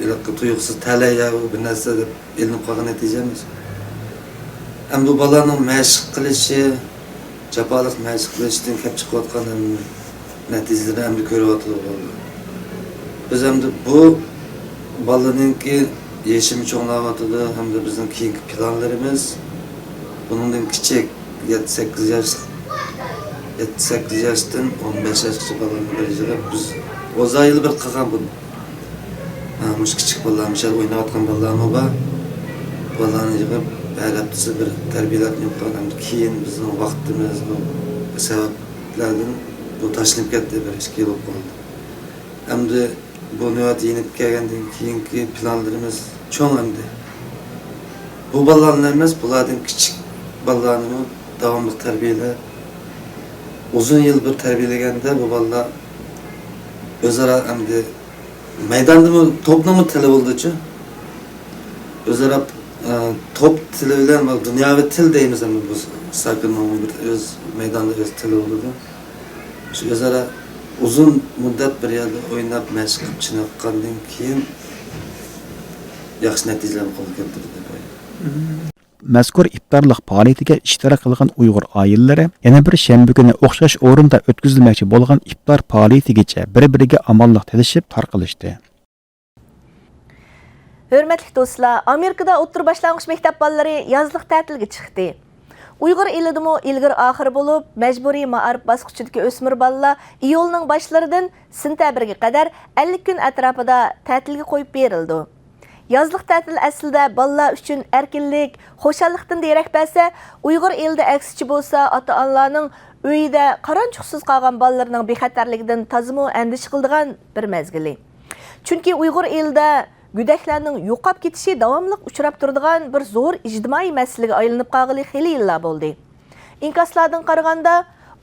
ilaqqa tuyuqsiz talaya bir narsa deb ilinib qolgan natija emas. Ham bu bolalarning mashq qilishi, jafoliq mashq qilishdan kelib chiqayotgan natijalarni ham ko'ryapmiz. Biz ham bu bolalarningki yeshimi cho'nglayotdi hamda bizning keyingi planlarimiz bundan kichik 7-8 yoshdan 15 yoshgacha bolalarni birga biz o'zayil bir qilgan bunu. Mush kichik bolalar, mishal o'ynayotgan bolalarmi bor. Bolalarni yig'ib haftasi bir tarbiyalatni yo'qolgan. Keyin bizning vaqtimiz bu sabablardan bu tashlab ketdi, bir 2 yil bo'ldi. Hamda bu navbat yenib kelgandan keyingi planlarimiz cho'ng endi. Bu bolalarni emas, bulardan kichik bolalarni davomli tarbiyalab, uzun yil bir tarbiyalaganda bu bolalar o'zaro endi maydonda to'pning tili bo'ldi-chi. O'zaro top tili bilan dunyoviy til deymiz endi bu sakinning o'z maydonda o'z tili bo'ldi. Shu o'zaro uzun muddat bir yerda o'ynab mashq qilib chiniqqandan keyin yaxshi natijalar qo'lga keltirdi deb o'ylayman. Mazkur iftorlik faoliyatiga ishtirok qilgan Uyg'ur oilalari yana bir shanba kuni o'xshash o'rinda o'tkazilmoqchi bo'lgan iftor faoliyatigacha bir-biriga omonlik tilashib tarqalishdi. Hörmətli dostlar, Amerikada o'ttir boshlang'ich maktab bolalari yozliq ta'tilga chiqdi. Uyg'ur elidimi ilgir oxir bo'lib, majburiy ma'arif bosqichidagi o'smir bolalar iyulning boshlaridan sentabrga qadar 50 kun atrofida ta'tilga qo'yib berildi. Yazlıq ta'til aslida bolalar uchun erkinlik, xo'shallikdan derak bersa, Uyg'ur elida aksichi bo'lsa, ota-onalarning uyida qaranchuqsiz qolgan bolalarning bexatarligidan tazimo andish qildigan bir mezgili. Chunki Uyg'ur elida güdəklərinin yo'qab ketishi davomli uchrab turadigan bir zo'r ijtimoiy masalaga aylanib qolgani xeyli yillar bo'ldi. Inkaslardan qaraganda,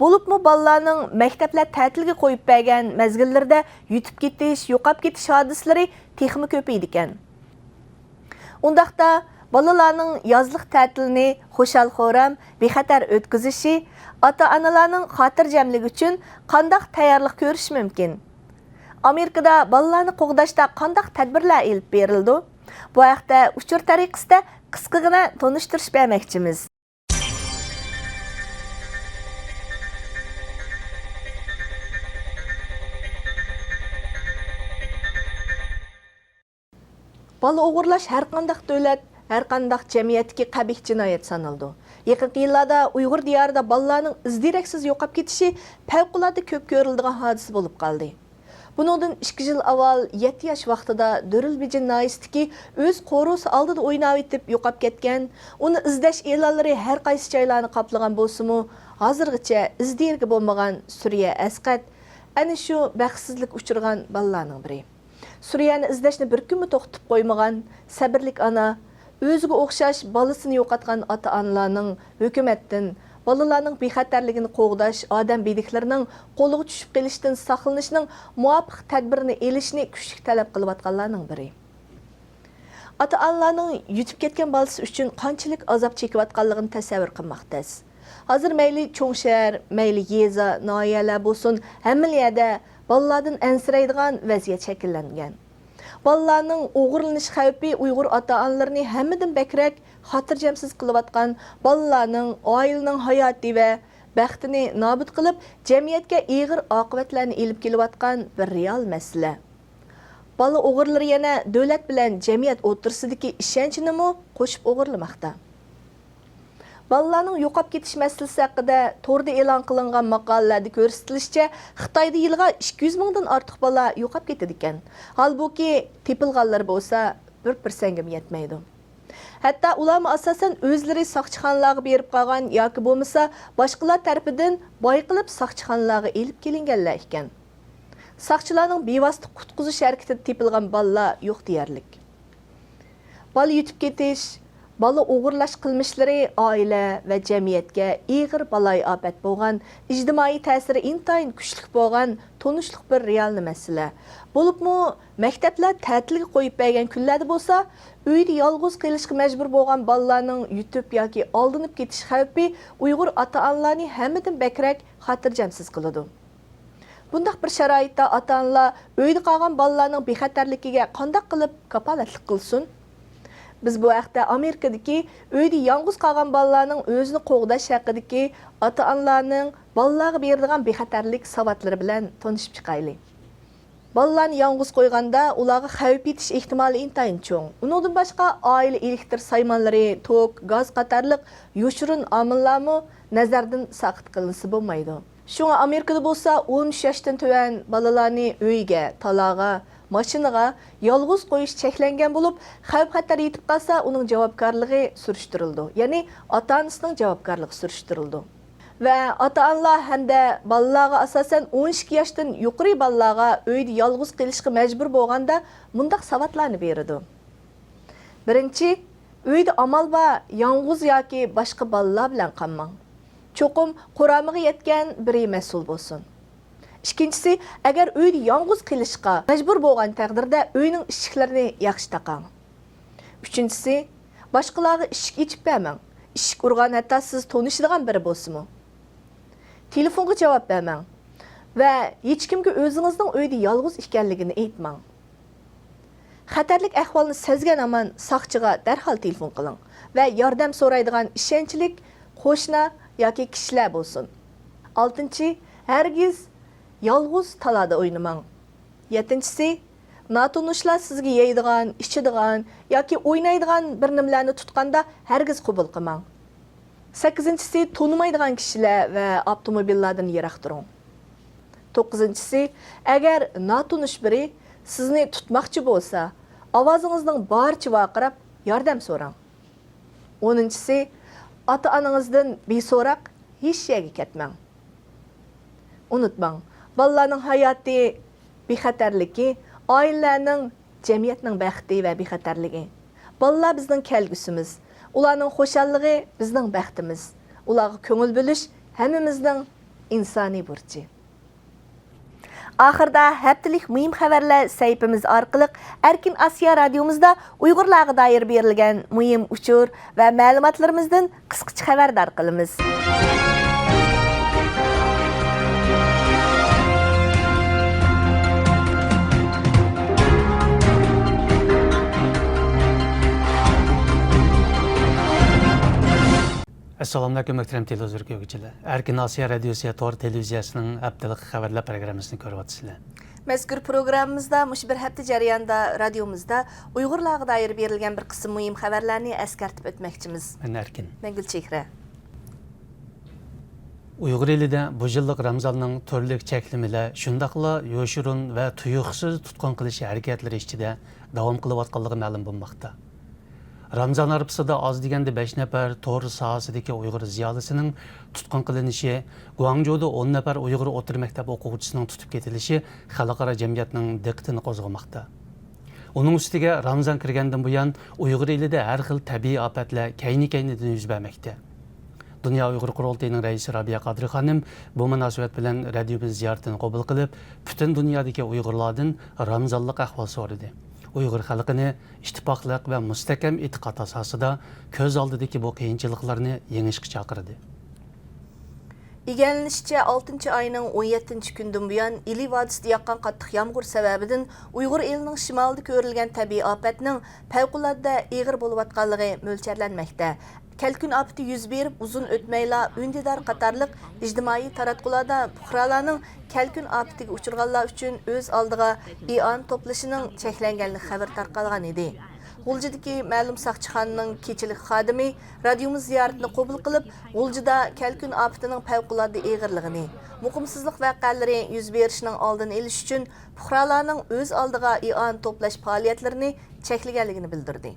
bo'libmi bolalarning maktablar ta'tilga qo'yib bergan mezgillarda yutib ketish, yo'qab ketish hodislari texmi ko'paydi ekan. Undaqda bolalarning yozliq ta'tilini xo'shal-xo'ram, bexatar o'tkazishi ota-onalarning xotirjamligi uchun qanday tayyorlik ko'rish mumkin? Amerikada bolalarni qo'g'dashda qanday tadbirlar olib berildi? Bu haqda uchur tariqasida qisqagina tonishtirish bermoqchimiz. Bala o'g'irlash har qanday davlat, har qanday jamiyatdagi qabih jinoyat sanaldi. Yaqinqi yillarda Uyg'ur diyorida balalarning izdiraksiz yo'qolib ketishi favqulodda ko'p ko'riladigan hodisa bo'lib qoldi. Buningdan 2 yil avval 7 yosh vaqtida Dörilbijin noyisdagi o'z qo'rusi oldida o'ynab etib yo'qolib ketgan, uni izlash e'lonlari har qaysi joylarni qoplagan bo'lsa-mu, hozirgacha izdirga bo'lmagan Suriya Asqat ana shu baxtsizlik uchirgan balalarning biri. Suriyani izlashni bir kunmi to'xtatib qo'ymagan sabrlik ana, o'ziga o'xshash balasini yo'qotgan ota-onalarning hukumatdan balalarning bexatarligini qo'g'dash, odam bediklarining qo'liga tushib qolishdan saqlanishning muvofiq tadbirini elishni kuchli talab qilayotganlarning biri. Ota-onalarning yutib ketgan balasi uchun qanchalik azob chekayotganligini tasavvur qilmoqdasiz. Hozir mayli cho'ng shahar, mayli yeza, noyalar bo'lsin, hamma yerda balalardan ansiraydigan vaziyat shakllangan. Balalarning o'g'irlanish xavfi Uyg'ur ota-onalarini hammadan bakrak xotirjamsiz qilayotgan, balalarning, oilaning hayoti va baxtini nobud qilib, jamiyatga og'ir oqibatlarni elib kelayotgan bir real masala. Bala o'g'irlari yana davlat bilan jamiyat o'rtasidagi ishonchni qo'shib o'g'irlamoqda. Balalarning yo'qolib ketish masalasi haqida to'rda e'lon qilingan maqolalarda ko'rsatilishicha, Xitoyda yilga 200 mingdan ortiq bala yo'qolib ketadi ekan. Halbuki tepilganlar bo'lsa 1% ga yetmaydi. Hatto ular asosan o'zlari soqchixonalarga berib qolgan yoki bo'lmasa boshqalar tarafidan boyqilib soqchixonalarga elib kelinganlar ekan. Soqchilarning bevosita qutqizish harakatida tepilgan balalar yo'q deyarlik. Bala yutib ketish, bala o'g'irlash qilmishlari oila va jamiyatga og'ir balay ofat bo'lgan, ijtimoiy ta'siri intayin kuchli bo'lgan, tonishliq bir real masala. Bo'libmi, maktablar ta'tilga qo'yib bergan kunlarda bo'lsa, uyda yolg'iz qolishga majbur bo'lgan balalarning yutib yoki oldinib ketish xavfi Uyg'ur ota-onalarni hammadan bakrak xotirjamsiz qiladi. Bundaq bir sharoitda ota-onalar uyda qolgan balalarning bexatarligiga qanday qilib kafolatlik qilsin? Biz bu haqda Amerikadagi uyda yolg'iz qolgan balalarning o'zini qo'g'dash haqidagi ota-onalarning balalarga beradigan bexatarlik savotlari bilan tanishib chiqaylik. Balalarni yolg'iz qo'yganda ularga xavf yetish ehtimoli intayin cho'ng. Undan boshqa oila elektr saymonlari, tok, gaz qatorliq yoshirin omillarmi nazardan saqit qilinsa bo'lmaydi. Shunga Amerikada bo'lsa 13 yoshdan tuvan balalarni uyga, talaga, mashinaga yolg'iz qo'yish cheklangan bo'lib, xavf-xatar yetib qolsa, uning javobgarligi surishtirildi. Ya'ni ota-onasining javobgarligi surishtirildi. Va ota-onalar hamda balalarga asosan 12 yoshdan yuqori balalarga uyda yolg'iz qolishga majbur bo'lganda mundaq savatlarni beradi. Birinchi, uyda amal va yolg'iz yoki boshqa balalar bilan qolmang. Cho'qim quramiga yetgan biri mas'ul bo'lsin. Ikkinchisi, agar uyda yolg'iz qolishga majbur bo'lgan taqdirda uyning eshiklarini yaxshi taqang. Uchinchisi, boshqalarga eshik ochib bermang. Eshik urgan hatto siz tanishadigan biri bo'lsa-mu. Telefonga javob bermang va hech kimga o'zingizning uyda yolg'iz ekanligini aytmang. Xatarlik ahvolni sezgan aman soqchiga darhol telefon qiling va yordam so'raydigan ishonchlik qo'shni yoki kishilar bo'lsin. 6-chi, hargiz yolg'iz talada o'ynamang. 7-si, notanishlar sizga yeydigan, ichadigan yoki o'ynaydigan bir nimalarni tutganda hargiz qabul qilmang. 8-si, tonimaydigan kishilar va avtomobillardan yiroq turing. 9-si, agar notanish biri sizni tutmoqchi bo'lsa, ovozingizning boricha vaqirab yordam so'rang. 10-si, ota-onangizdan beso'roq hech yerga ketmang. Unutmang, balalarning hayoti bexatarligi, oilalarning, jamiyatning baxti va bexatarligi. Balalar bizning kelgusimiz. Ularning xo'shalligi bizning baxtimiz. Ularga ko'ngil bo'lish hammamizning insoniy burchi. Oxirda haftalik muhim xabarlar saytimiz orqali Erkin Asiya radiomizda Uyg'urlarga doir berilgan muhim uchur va ma'lumotlarimizdan qisqacha xabardor qilamiz. Assalamu alaykum muhtaram televizor ko'ruvchilar. Erkin Asiya radiosi tor televiziyasining haftalik xabarlar programmasini ko'ryapsizlar. Mazkur programmamizda mush bir hafta jarayonida radiomizda Uyg'urlarga doir berilgan bir qism muhim xabarlarni eskartib o'tmoqchimiz. Men Erkin. Men Gulchehra. Uyg'ur elida bu yillik Ramazonning turli cheklamalar, shundaqla yo'shurun va tuyuqsiz tutqun qilish harakatlari ichida davom qilayotganligi ma'lum bo'lmoqda. Ramazon arifasida az deganda 5 nafar to'r sohasidagi Uyg'ur ziyolisining tutqun qilinishi, Guangzhouda 10 nafar Uyg'ur o'rta maktab o'quvchisining tutib ketilishi xalqaro jamiyatning diqqatini qo'zg'amoqda. Uning ustiga Ramazon kirgandan buyon Uyg'ur elida har xil tabiiy ofatlar kayni-kaynidan yuz bermoqda. Dünya Uyghur Qurultayı'nın reisi Rabia Qadri Xanim bu münasebet bilen radyomiz ziyaretini qabul qilib, bütün dünyadaki Uyg'urlardan Ramazonlik ahvol so'radi. Uyg'ur xalqini ittifoqliq va mustahkam e'tiqod asosida ko'z oldidagi bu qiyinchiliklarni yengishga chaqirdi. İgənlənişçə 6-cı ayının 17-ci gündən bu yan İli vadisida yaqqan qattiq yağmur səbəbindən Uyğur elinin şimalında görülgən təbii afətnin fəvqəladə ağır olub atqanlığı mölçərlənməkdə. Kelkün afəti yüz berib uzun ötməylə ündidar qatarlıq ictimai taratqularda puhralarning kelkün afətiga uçurğanlar üçün öz aldığa ian toplaşının çəklənganligi xəbər tarqalğan idi. G'uljidagi ma'lum saqchixonaning kechilik xodimi radiomiz ziyoratini qabul qilib, G'uljida kelkun ofatining favqulodda og'irligini, muqimsizlik voqealari yuz berishining oldini olish uchun fuqarolarning o'z oldiga ion to'plash faoliyatlarini cheklaganligini bildirdi.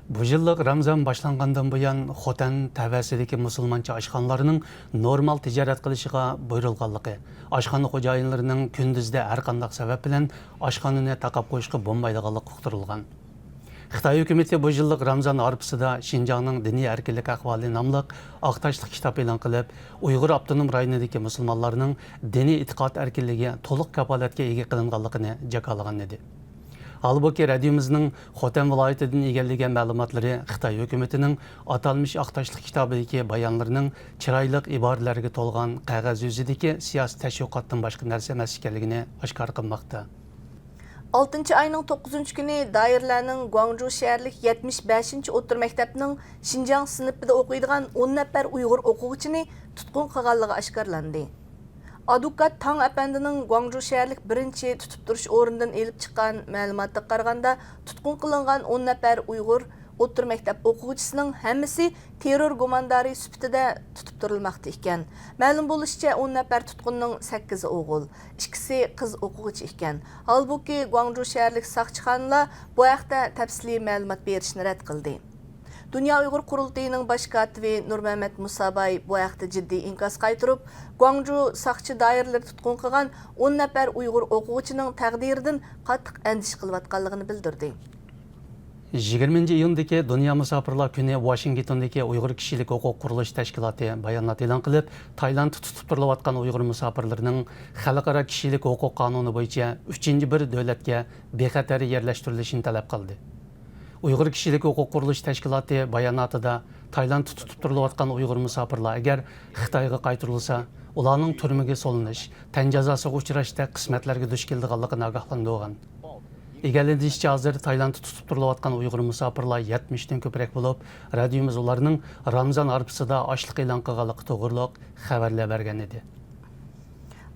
Bu yillik Ramazon boshlangandan buyon Xotan tavasidagi musulmoncha oshxonalarning normal tijorat qilishiga buyurilganligi, oshxona xo'jayinlarining kunduzda har qanday sabab bilan oshxonani taqab qo'yishga bo'lmaydiganligi uqtirilgan. Xitoy hukumati bu yillik Ramazon arifasida Xinjiangning diniy erkinlik ahvoli nomli aqtashli kitob e'lon qilib, Uyg'ur avtonom rayonidagi musulmonlarning diniy e'tiqod erkinligi to'liq kafolatga ega qilinganligini jakalagan edi. Halbuki radiomizning Xotan viloyatidan egallagan ma'lumotlari Xitoy hukumatining atalmış aqtashli kitobidagi bayonlarining chiroyli iboralarga to'lgan qog'oz yuzidagi siyosiy tashviqotdan boshqa narsa emas ekanligini oshkor qilmoqda. 6 ayının 9 günü dairlərinin Guangzhou şəhərlik 75-ci o'rta məktəbinin Xinjiang sınıfında oxuyduğan 10 nəfər Uyğur oxuğucunu tutqun qılğanlığı aşkarlandı. Adukat Tang Əpəndinin Guangzhou şəhərlik birinci tutub duruş orundan elib çıxan məlumatına qaraganda tutqun qılınğan 10 nəfər Uyğur o'rta məktəb oxuğucusunun həmmisi terror gumandari sübtida tutub turulmaqda ekan. Ma'lum bo'lishicha 10 nafar tutqunning 8i o'g'il, 2si qiz o'quvchi ekan. Halbuki Guangzhou shaharlik saqchixonalar bu haqda tafsiliy ma'lumot berishni rad qildi. Dünya Uyghur Qurultayı'nın baş katibi Nurmehmet Musabay bu haqda jiddiy inkos qaytirib, Guangzhou saqchi doiralari tutqun qilgan 10 nafar Uyghur o'quvchining taqdiridan qattiq andish qilayotganligini bildirdi. 20 iyundagi Dünya Musafirlar kuni Washingtondagi Uyg'ur kishilik huquq qurilish tashkiloti bayonot e'lon qilib, Tailandda tutib turilayotgan Uyg'ur musofirlarining xalqaro kishilik huquq qonuni bo'yicha 3-bir davlatga bexatar yerlashtirilishini talab qildi. Uyg'ur kishilik huquq qurilish tashkiloti bayonotida Tailandda tutib turilayotgan Uyg'ur musofirlar agar Xitoyga qaytarilsa, ularning turmaga solinish, tan jazosiga uchrashda qismatlarga duch kelganligini ogohlantirgan. Egallanishicha hozir Tailandda tutib turilayotgan Uyg'ur musofirlar 70 dan ko'proq bo'lib, radiomiz ularning Ramazon arifasida ochliq e'lon qilganligi to'g'riliq xabarlar bergan edi.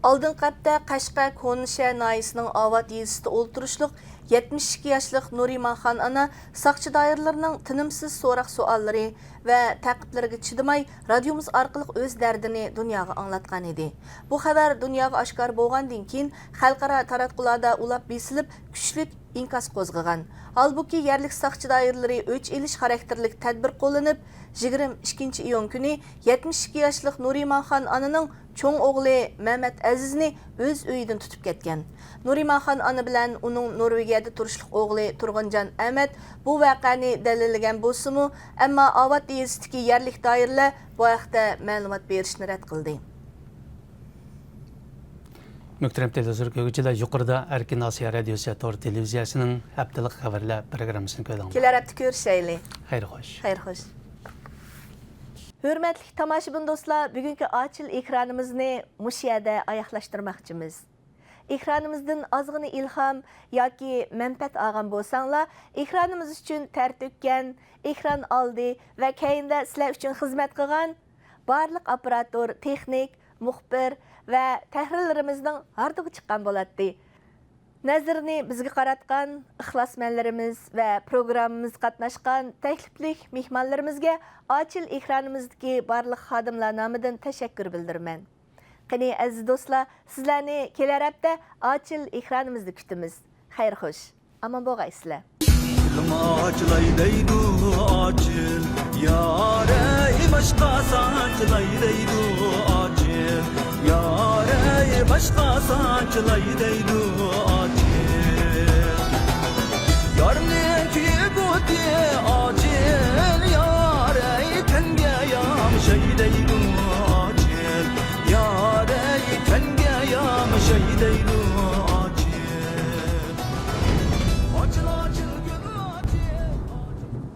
Aldın qatda Qashqar Konishə nayisining Avat yezisida o'ltirishliq 72 yoshlik Nuriman Xon ana saqchi doiralarining tinimsiz so'roq savollari va taqiblariga chidamay radiomiz orqali o'z dardini dunyoga anglatgan edi. Bu xabar dunyoga oshkor bo'lgandan keyin xalqaro taratqularda ulab besilib kuchli inkos qo'zg'agan. Halbuki yerlik saqchi doiralari o'ch elish xarakterlik tadbir qo'llanib 22 iyun kuni 72 yoshlik Nuriman Xon ananing cho'ng o'g'li Mehmet Azizni o'z uyidan tutib ketgan. Nuriman Xon ana bilan uning Norvegiyada turishliq o'g'li Turg'unjon Ahmad bu voqeani dalillagan bo'lsa-mu, ammo Avat yezisidagi yerlik doiralar bu haqda ma'lumot berishni rad qildi. Muhtaram televizor ko'ruvchilar, yuqorida Erkin Osiyo radiosi to'r televiziyasining haftalik xabarlar programmasini ko'rdingiz. Kelar hafta ko'rishaylik. Xayr xo'sh. Xayr xo'sh. Hürmetli tomoshabin do'stlar, bugungi ochil ekranimizni mush yerda oyoqlashtirmoqchimiz. Ekranimizdan ozg'ina ilhom yoki manfaat olgan bo'lsanglar, ekranimiz uchun ter to'kkan, ekran oldi va keyinda sizlar uchun xizmat qilgan barliq operator, texnik muxbir va tahrirlarimizning hardiga chiqqan bo'ladi. Nazarni bizga qaratgan ixlosmanlarimiz va programmamiz qatnashgan takliflik mehmonlarimizga ochil ekranimizdagi barliq xodimlar nomidan tashakkur bildiraman. Qani aziz do'stlar, sizlarni kelar hafta ochil ekranimizda kutamiz. Xayr xo'sh. Aman bo'lgaysizlar. Açılaydaydı açıl Yâre başka saçılaydaydı açıl Yâre başka saçılaydaydı açıl Yarneki bu diye açıl Yâre tenge yam şeydeydi